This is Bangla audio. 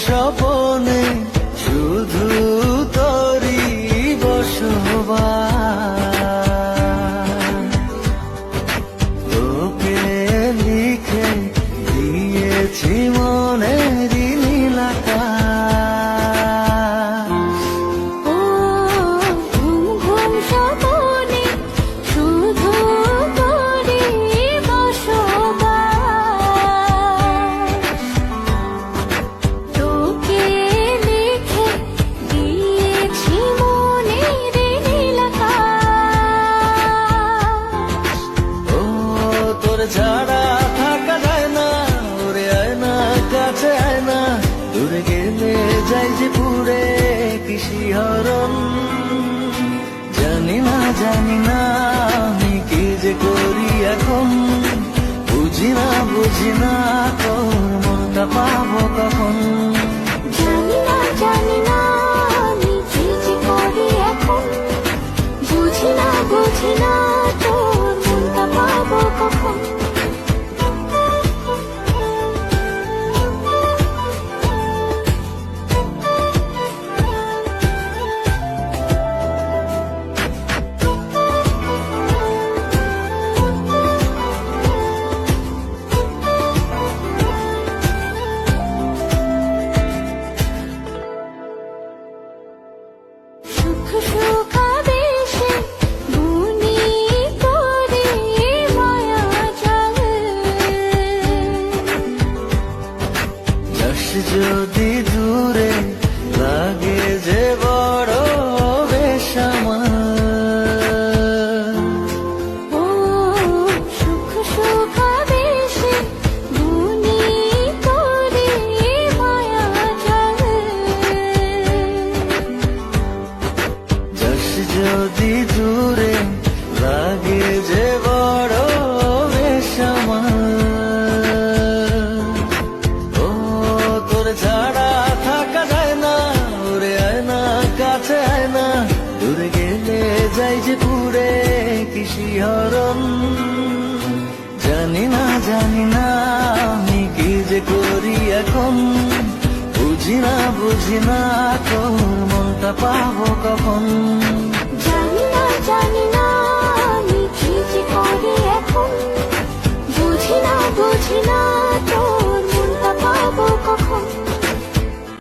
স্বপনে শুধু তোরই বসবাস। তোকে লিখে দিয়েছি মনের নীল আকাশ। ও ঘুম ঘুম স্বপনে শুধু তোরই বসবাস। তোকে লিখে দিয়েছি মনের নীল আকাশ। ও তোর ছাড়া থাকা যায় না, ওরে আয় না কাছে আয় না, দূরে গেলে যাই যে পুরে কি শিহরণ। জানি না আমি কি যে করি এখন, বুঝি না তোর মনটা পাবো কখন। জানি না আমি কি যে করি এখন, বুঝি না তোর মনটা পাবো কখন। সুখ সুখাবেশে বুনি করে মায়া জাল। যাস যদি দূরে লাগে যে বড় বেসামাল। ও সুখ সুখাবেশে বুনি করে মায়া জাল। যাস যদি দূরে লাগে যে বড় বেসামাল। ও তোর ছাড়া থাকা যায় না, ওরে আয় না কাছে আয় না, দূরে গেলে যাই যে পুরে কি শিহরণ। জানি না আমি কি যে করি এখন, বুঝি না তোর মনটা পাবো কখন। জানি না আমি কি যে করি এখন, বুঝি না তোর